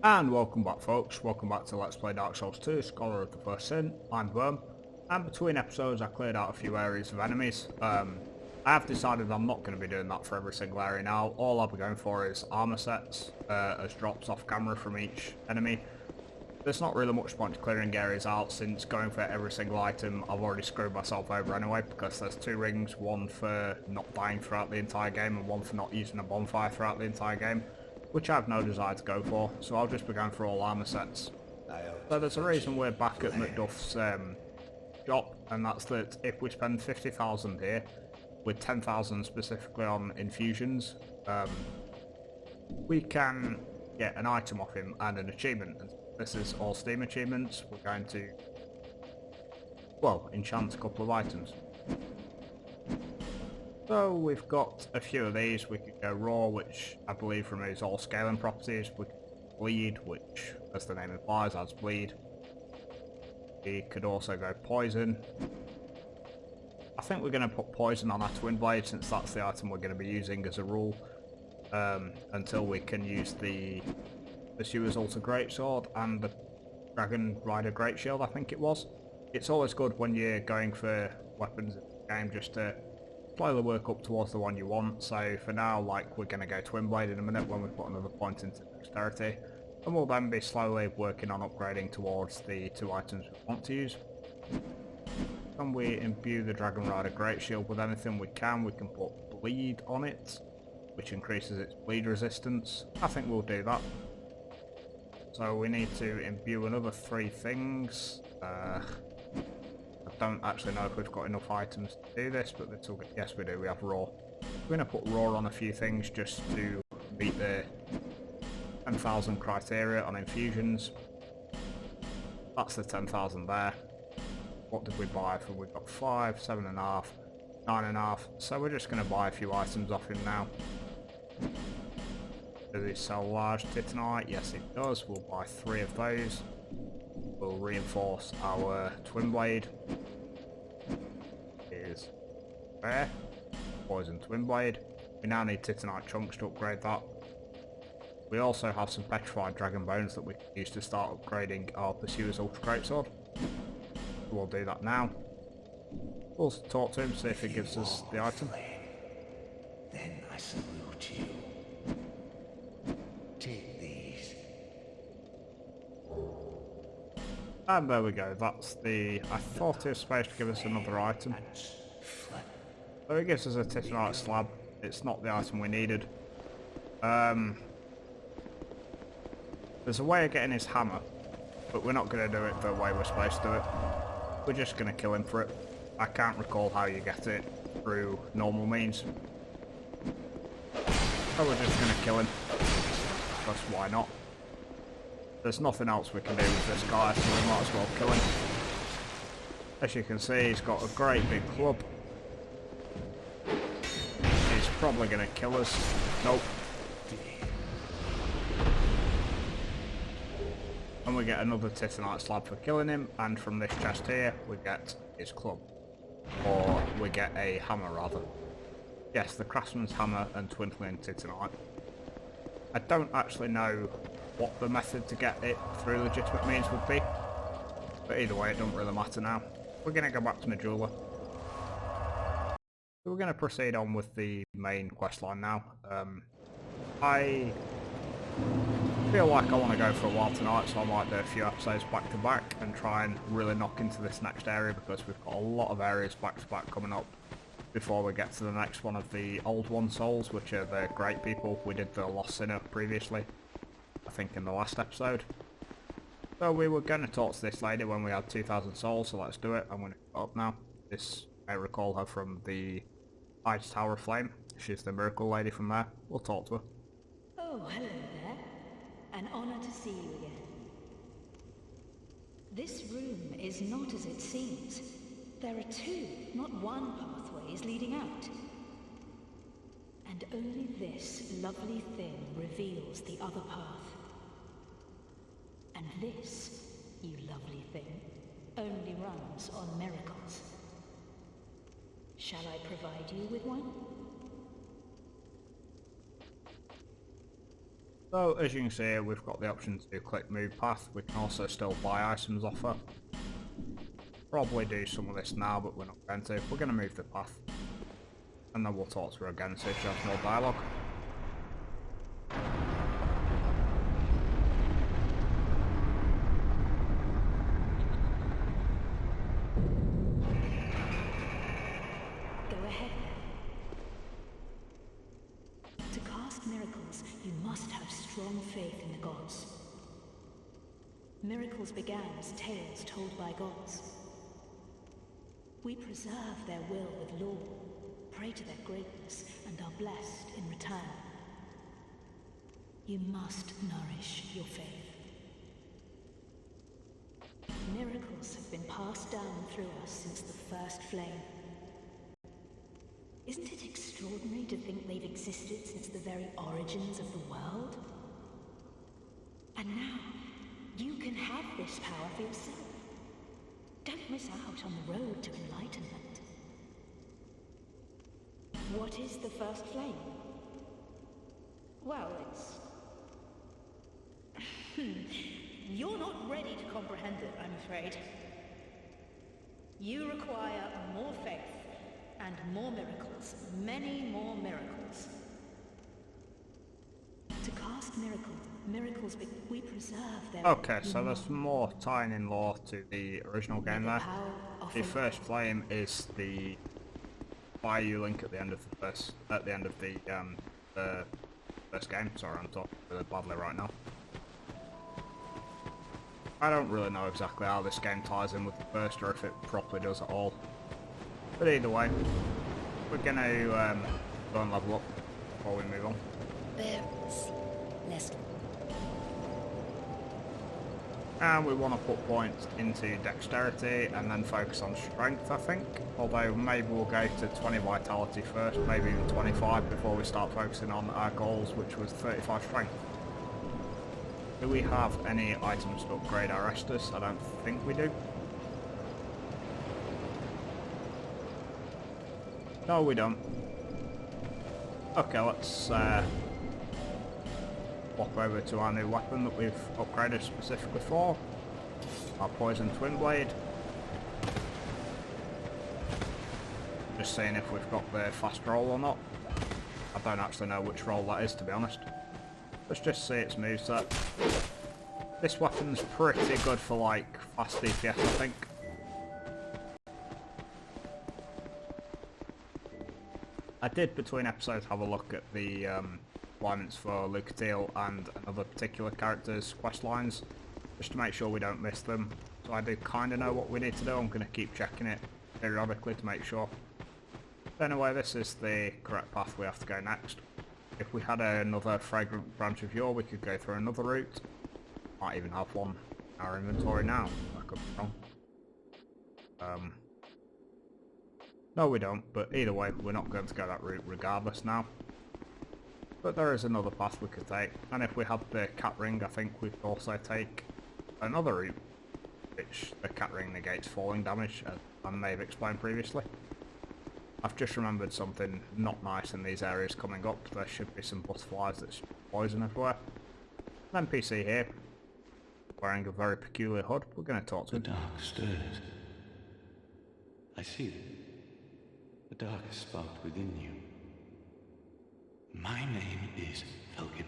And welcome back folks, welcome back to Let's Play Dark Souls 2, Scholar of the First Sin. I'm Worm, and between episodes I cleared out a few areas of enemies. I have decided I'm not going to be doing that for every single area now. All I'll be going for is armor sets, as drops off camera from each enemy. There's not really much point to clearing areas out, since going for every single item I've already screwed myself over anyway, because there's two rings, one for not dying throughout the entire game and one for not using a bonfire throughout the entire game, which I have no desire to go for, so I'll just be going for all armor sets. So there's a reason we're back at Macduff's shop, and that's that if we spend 50,000 here, with 10,000 specifically on infusions, we can get an item off him and an achievement. This is all Steam achievements. We're going to, well, enchant a couple of items. So we've got a few of these. We could go raw, which I believe removes all scaling properties. We could bleed, which, as the name implies, adds bleed. We could also go poison. I think we're going to put poison on our twin blade, since that's the item we're going to be using as a rule, until we can use the Pursuer's Altar Greatsword and the Dragon Rider Great Shield, I think it was. It's always good when you're going for weapons in the game just to slowly work up towards the one you want. So for now, like, we're going to go Twin Blade in a minute when we put another point into dexterity, and we'll then be slowly working on upgrading towards the two items we want to use. When we imbue the Dragon Rider Great Shield with anything we can put bleed on it, which increases its bleed resistance. I think we'll do that. So we need to imbue another 3 things. I don't actually know if we've got enough items to do this, but this will get, yes we do, we have raw. We're going to put raw on a few things just to meet the 10,000 criteria on infusions. That's the 10,000 there. What did we buy for? We've got 5, 7.5, 9.5, so we're just going to buy a few items off him now. Does it sell large titanite? Yes it does. We'll buy 3 of those. We'll reinforce our twin blade. Is there. Poison twin blade. We now need titanite chunks to upgrade that. We also have some petrified dragon bones that we can use to start upgrading our Pursuer's Ultra Greatsword. We'll do that now. We'll talk to him, see if he gives us the item. Then I salute you. Take these. And there we go, that's the... I thought he was supposed to give us another item. So he gives us a titanite slab. It's not the item we needed. There's a way of getting his hammer, but we're not going to do it the way we're supposed to do it. We're just going to kill him for it. I can't recall how you get it through normal means. So we're just going to kill him. Because why not? There's nothing else we can do with this guy, so we might as well kill him. As you can see, he's got a great big club. He's probably going to kill us. Nope. And we get another titanite slab for killing him, and from this chest here we get his club. Or we get a hammer rather. Yes, the craftsman's hammer and twinkling titanite. I don't actually know what the method to get it through legitimate means would be, but either way it doesn't really matter now. We're going to go back to Majula. So we're going to proceed on with the main questline now. I feel like I want to go for a while tonight, so I might do a few episodes back to back and try and really knock into this next area, because we've got a lot of areas back to back coming up before we get to the next one of the Old One Souls, which are the Great People. We did the Lost Sinner previously, I think in the last episode. So we were going to talk to this lady when we had 2,000 souls, so let's do it. I'm going to put up now. This, I recall her from the Ice Tower Flame. She's the miracle lady from there. We'll talk to her. Oh, hello there. An honor to see you again. This room is not as it seems. There are 2, not 1 pathways leading out. And only this lovely thing reveals the other path. And this, you lovely thing, only runs on miracles. Shall I provide you with one? So as you can see here, we've got the option to click move path. We can also still buy items off her. Probably do some of this now, but we're not going to. We're going to move the path. And then we'll talk to her again, see if she has more dialogue. Go ahead then. To cast miracles, you must have strong faith in the gods. Miracles began as tales told by gods. We preserve their will with law, pray to their greatness, and are blessed in return. You must nourish your faith. Miracles have been passed down through us since the first flame. Isn't it extraordinary to think they've existed since the very origins of the world? And now, you can have this power for yourself. Don't miss out on the road to enlightenment. What is the first flame? Well, it's... You're not ready to comprehend it, I'm afraid. You require more faith and more miracles, many more miracles. To cast miracles, we preserve their... Okay, so there's more tying in lore to the original game there. The first flame is the Bayou link at the end of the first game. Sorry, I'm talking really badly right now. I don't really know exactly how this game ties in with the first, or if it properly does at all. But either way, we're gonna go and level up before we move on. And we want to put points into dexterity and then focus on strength, I think. Although maybe we'll go to 20 vitality first, maybe even 25 before we start focusing on our goals, which was 35 strength. Do we have any items to upgrade our Estus? I don't think we do. No, we don't. Okay, let's swap over to our new weapon that we've upgraded specifically for. Our Poison Twin Blade. Just seeing if we've got the fast roll or not. I don't actually know which roll that is, to be honest. Let's just see its moveset. This weapon's pretty good for like fast DPS, I think. I did between episodes have a look at the requirements for Lucatiel and another particular character's quest lines, just to make sure we don't miss them. So I do kind of know what we need to do. I'm going to keep checking it periodically to make sure. But anyway, this is the correct path we have to go next. If we had another fragrant branch of yore, we could go through another route. Might even have one in our inventory now. I could be wrong. No, we don't, but either way, we're not going to go that route regardless now. But there is another path we could take, and if we had the cat ring, I think we could also take another route, which the cat ring negates falling damage, as I may have explained previously. I've just remembered something not nice in these areas coming up. There should be some butterflies that's poison everywhere. An NPC here, wearing a very peculiar hood. We're going to talk to him. The dark stirs. I see it. The dark has sparked within you. My name is Falcon.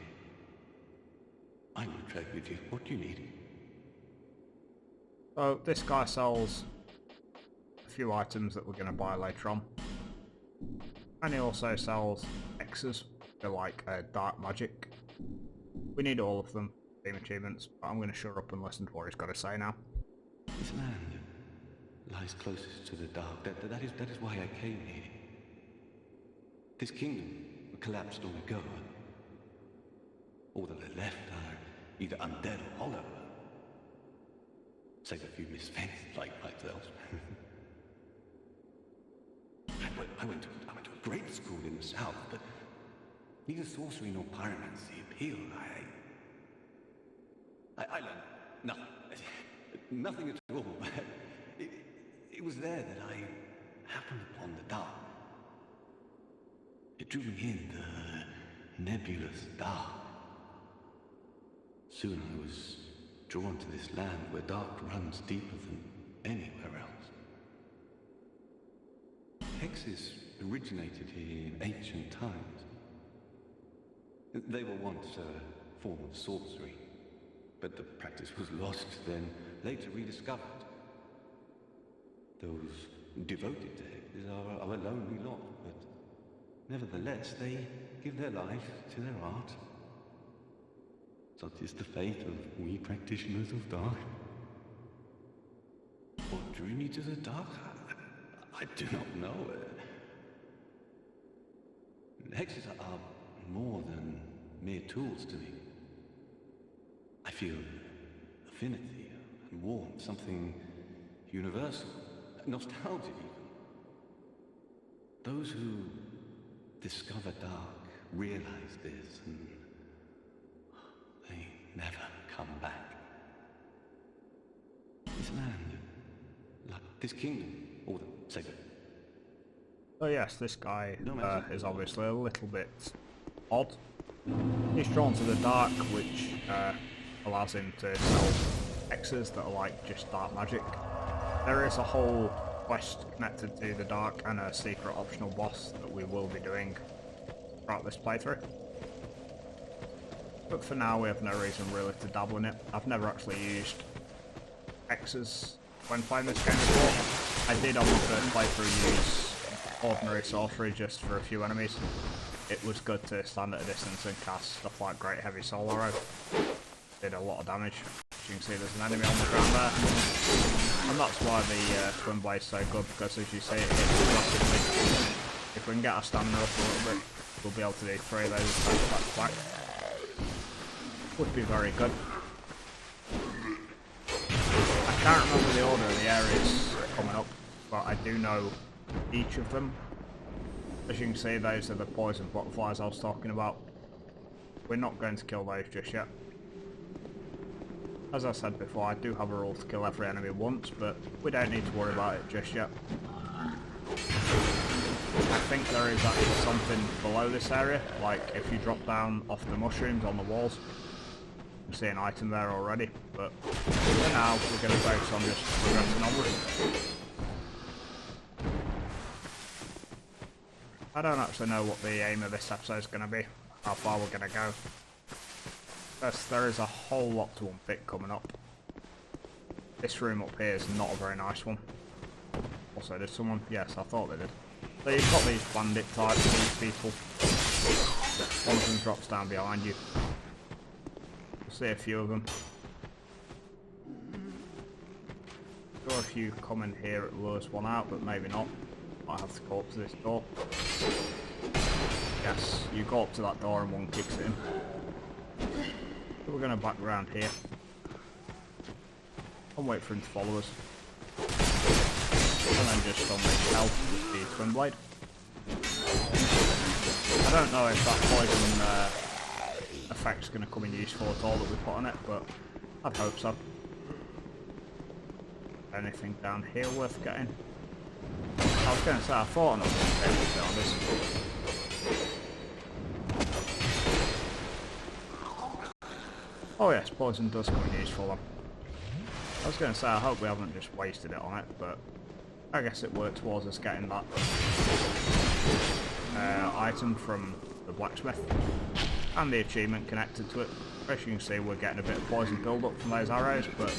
I will trade with you. What do you need? So this guy sells a few items that we're going to buy later on. And he also sells X's for like dark magic. We need all of them, team achievements, but I'm going to shut up and listen to what he's got to say now. This land lies closest to the dark. That is why I came here. This kingdom collapsed long ago. All that are left are either undead or hollow. Save a few misfits like myself. I went to a great school in the south, but neither sorcery nor pyromancy appealed. I learned nothing. Nothing at all. It was there that I happened upon the dark. It drew me in, the nebulous dark. Soon I was drawn to this land where dark runs deeper than anywhere else. Hexes originated here in ancient times. They were once a form of sorcery, but the practice was lost, then later rediscovered. Those devoted to hexes are a lonely lot, but nevertheless they give their life to their art. Such is the fate of we practitioners of dark. What drew me to the dark? I do not know. Hexes are more than mere tools to me. I feel affinity and warmth, something universal, nostalgia even. Those who discover dark realize this, and they never come back. This land, like this kingdom, or the sacred. So yes, this guy is obviously a little bit odd. He's drawn to the dark, which allows him to sell hexes that are like just dark magic. There is a whole quest connected to the dark and a secret optional boss that we will be doing throughout this playthrough. But for now we have no reason really to dabble in it. I've never actually used hexes when playing this game before. I did on the first playthrough use ordinary sorcery just for a few enemies. It was good to stand at a distance and cast stuff like Great Heavy Soul Arrow. Did a lot of damage. As you can see, there's an enemy on the ground there. And that's why the Twin Blade's so good, because as you see, it hits rapidly. If we can get our stamina up a little bit, we'll be able to do 3 of those attacks back to back. Would be very good. I can't remember the order of the areas coming up, but I do know each of them. As you can see, those are the poison butterflies I was talking about. We're not going to kill those just yet. As I said before, I do have a rule to kill every enemy once, but we don't need to worry about it just yet. I think there is actually something below this area, like if you drop down off the mushrooms on the walls. You see an item there already, but for now we're going to focus on just progressing onwards. I don't actually know what the aim of this episode is going to be, how far we're going to go. First, there is a whole lot to unpick coming up. This room up here is not a very nice one. Also, did someone? Yes, I thought they did. So you've got these bandit types, these people. One of them drops down behind you. You'll see a few of them. Sure, if you come in here it lures one out, but maybe not. Might have to go up to this door. Yes, you go up to that door and one kicks it in. So we're going to back around here. And wait for him to follow us. And then just unleash health with the Twin Blade. I don't know if that poison effect's going to come in useful at all that we put on it, but I'd hope so. Anything down here worth getting? I was going to say, I thought another one was down this one. Oh yes, poison does come in useful then. I was going to say, I hope we haven't just wasted it on it, but I guess it worked towards us getting that item from the blacksmith and the achievement connected to it. As you can see, we're getting a bit of poison build up from those arrows, but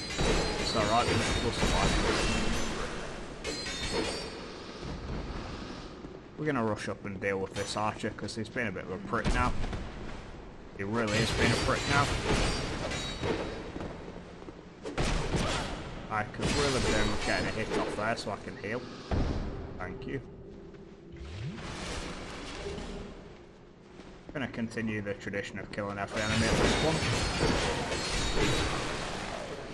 it's alright, we'll survive. We're going to rush up and deal with this archer because he's been a bit of a prick now. He really is being a prick now. I could really be doing with getting a hit off there so I can heal. Thank you. I'm going to continue the tradition of killing every enemy at this one.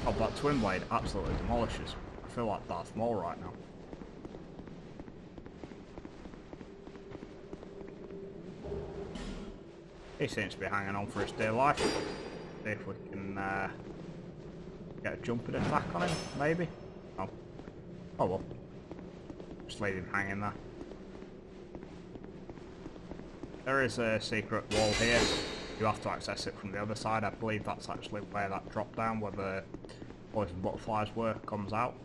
Oh, that Twin Blade absolutely demolishes. I feel like Darth Maul right now. He seems to be hanging on for his dear life. See if we can get a jumping attack on him, maybe? Oh. Oh well. Just leave him hanging there. There is a secret wall here you have to access it from the other side. I believe that's actually where that drop down, where the poison butterflies were, comes out.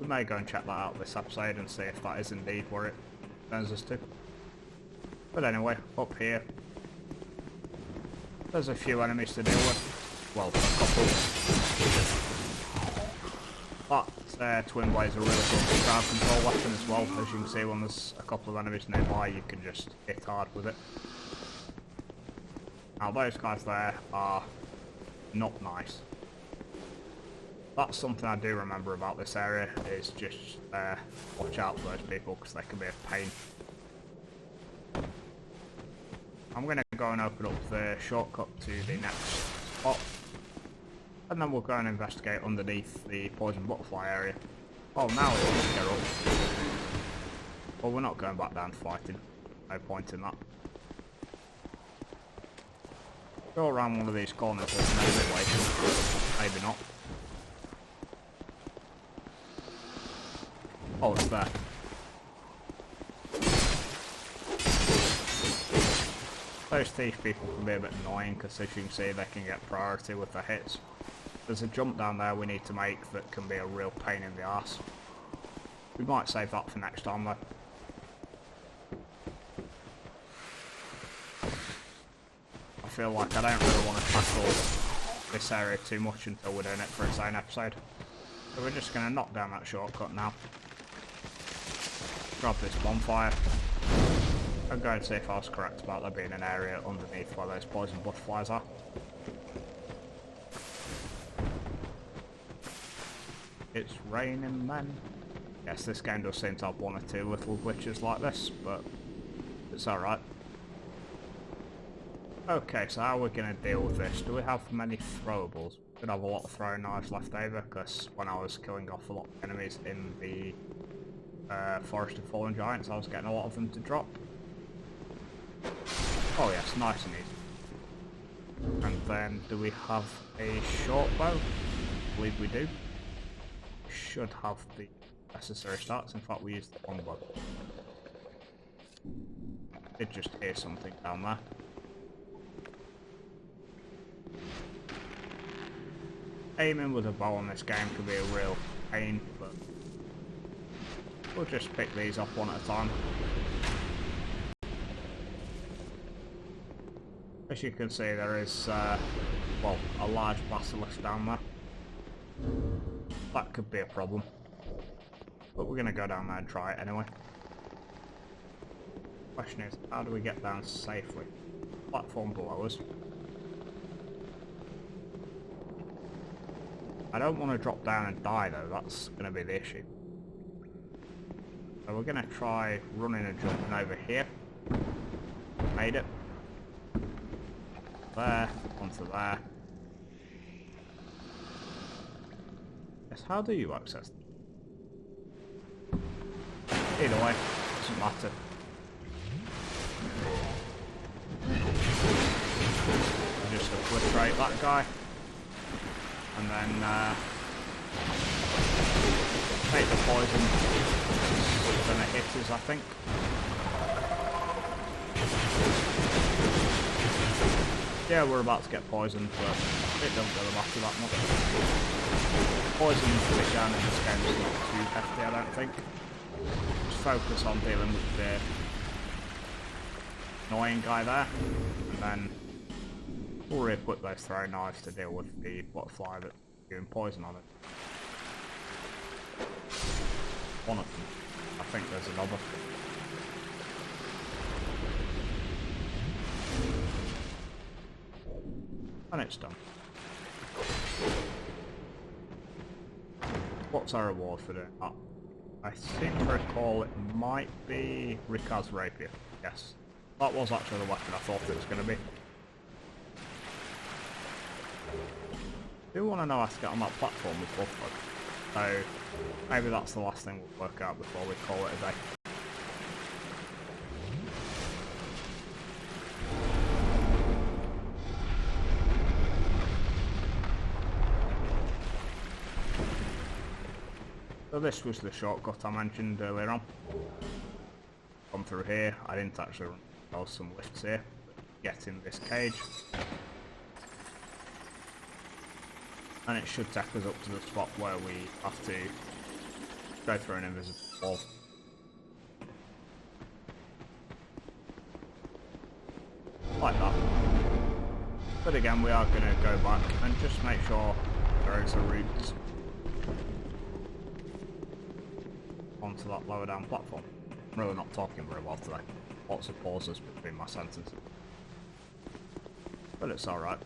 We may go and check that out this episode and see if that is indeed where it turns us to. But anyway, up here, there's a few enemies to deal with. Well, a couple. That twin blade's a really good crowd control weapon as well. As you can see, when there's a couple of enemies nearby, you can just hit hard with it. Now those guys there are not nice. That's something I do remember about this area, is just watch out for those people, because they can be a pain. I'm going to go and open up the shortcut to the next spot, and then we'll go and investigate underneath the poison butterfly area. Oh, now it's just get up. Well, we're not going back down fighting. No point in that. Go around one of these corners, there's no bit waiting. Maybe not. Oh, it's there. Those thief people can be a bit annoying, because as you can see, they can get priority with their hits. There's a jump down there we need to make that can be a real pain in the arse. We might save that for next time though. I feel like I don't really want to tackle this area too much until we're doing it for its own episode. So we're just going to knock down that shortcut now. Grab this bonfire. I'm going to see if I was correct about there being an area underneath where those poison butterflies are. It's raining men. Yes, this game does seem to have one or two little glitches like this, but it's alright. Okay, so how are we going to deal with this? Do we have many throwables? We could have a lot of throwing knives left over, because when I was killing off a lot of enemies in the Forest of Fallen Giants, I was getting a lot of them to drop. Oh yes, nice and easy. And then, do we have a short bow? I believe we do. Should have the necessary stats. In fact, we used the longbow. Did just hear something down there. Aiming with a bow on this game can be a real pain, but we'll just pick these off one at a time. As you can see, there is, well, a large basilisk down there. That could be a problem. But we're going to go down there and try it anyway. Question is, how do we get down safely? Platform below us. I don't want to drop down and die though, that's going to be the issue. So we're going to try running and jumping over here. Made it. There, onto there. Yes, how do you access them? Either way, doesn't matter. I'll just obliterate that guy. And then take the poison. Then it hits us, I think. Yeah, we're about to get poisoned, but it doesn't really matter that much. Poison switch down in this game is not too hefty, I don't think. Just focus on dealing with the annoying guy there, and then we'll re-equip those throwing knives to deal with the butterfly that's doing poison on it. One of them. I think there's another. And it's done. What's our reward for doing that? I seem to recall it might be Rikard's rapier. Yes. That was actually the weapon I thought it was going to be. I do want to know how to get on that platform with Buffalo. So maybe that's the last thing we'll work out before we call it a day. So this was the shortcut I mentioned earlier on. Come through here. I didn't actually run. There was some lifts here. get in this cage. And it should take us up to the spot where we have to go through an invisible wall. Like that. But again, we are going to go back and just make sure there is a route onto that lower down platform. I'm really not talking very well today. Lots of pauses between my sentences. But it's alright.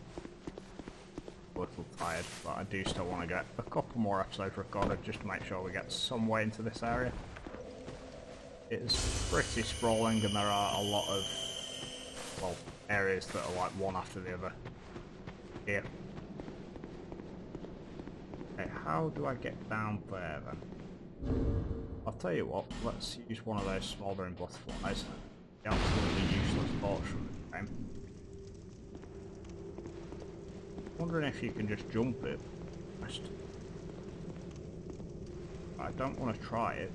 A little tired, but I do still want to get a couple more episodes recorded just to make sure we get some way into this area. It is pretty sprawling and there are a lot of, well, areas that are like one after the other here. Okay, how do I get down there then? I'll tell you what, let's use one of those smouldering butterflies. The absolutely useless torch from the game. Wondering if you can just jump it. I don't want to try it.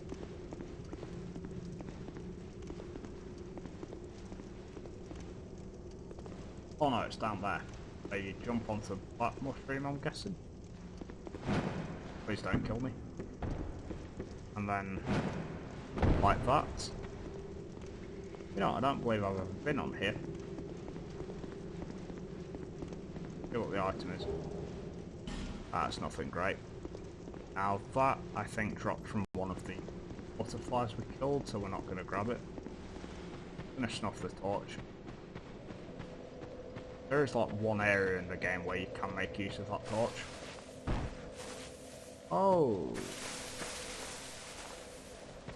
Oh no, it's down there. So you jump onto the black mushroom, I'm guessing. Please don't kill me. And then, like that. You know, I don't believe I've ever been on here. See what the item is. That's nothing great. Now that, I think, dropped from one of the butterflies we killed, so we're not going to grab it. I'm going to snuff the torch. There is like one area in the game where you can make use of that torch. Oh!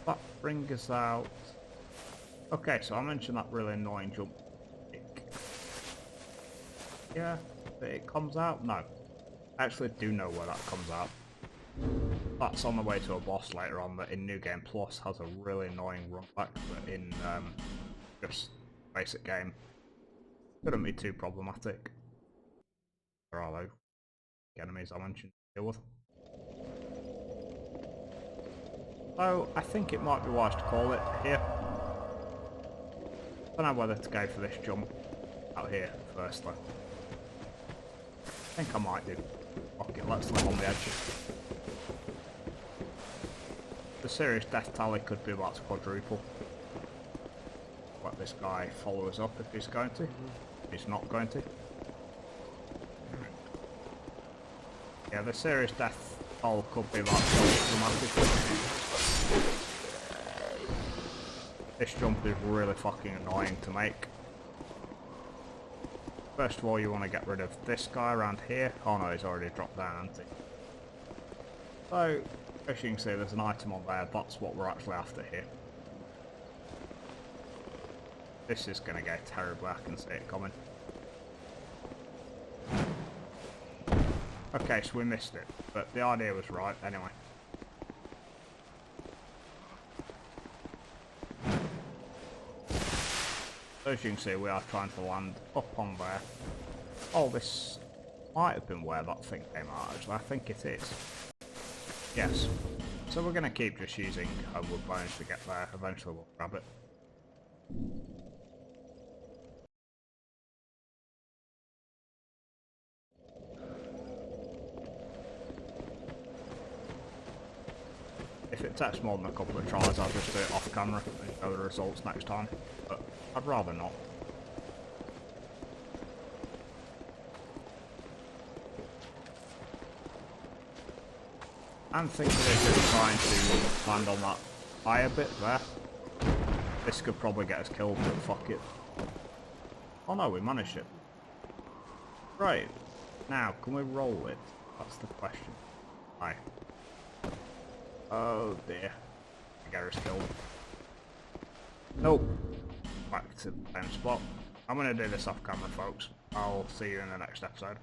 That brings us out... Okay, so I mentioned that really annoying jump kick. Yeah, it comes out? No. I actually do know where that comes out. That's on the way to a boss later on that in New Game Plus has a really annoying run back, but in just basic game shouldn't be too problematic. Where are those enemies I mentioned to deal with? So I think it might be wise to call it here. I don't know whether to go for this jump out here firstly. I think I might do. Fuck it, let's live on the edge. The serious death tally could be about to quadruple. Let this guy follow us up if he's going to. He's not going to. Yeah, the serious death toll could be about dramatic. This jump is really fucking annoying to make. First of all, you want to get rid of this guy around here. Oh no, he's already dropped down, hasn't he? So, as you can see, there's an item on there. That's what we're actually after here. This is going to go terribly, I can see it coming. Okay, so we missed it, but the idea was right anyway. So as you can see, we are trying to land up on there. Oh, this might have been where that thing came out, actually. I think it is. Yes. So we're going to keep just using homeward bones to get there. Eventually we'll grab it. If it takes more than a couple of tries, I'll just do it off camera and show the results next time, but I'd rather not. I'm thinking of just trying to land on that higher bit there. This could probably get us killed, but fuck it. Oh no, we managed it. Right, now, can we roll it? That's the question. Aye. Oh dear. I get us killed. Nope. Back to the same spot. I'm gonna do this off camera, folks. I'll see you in the next episode.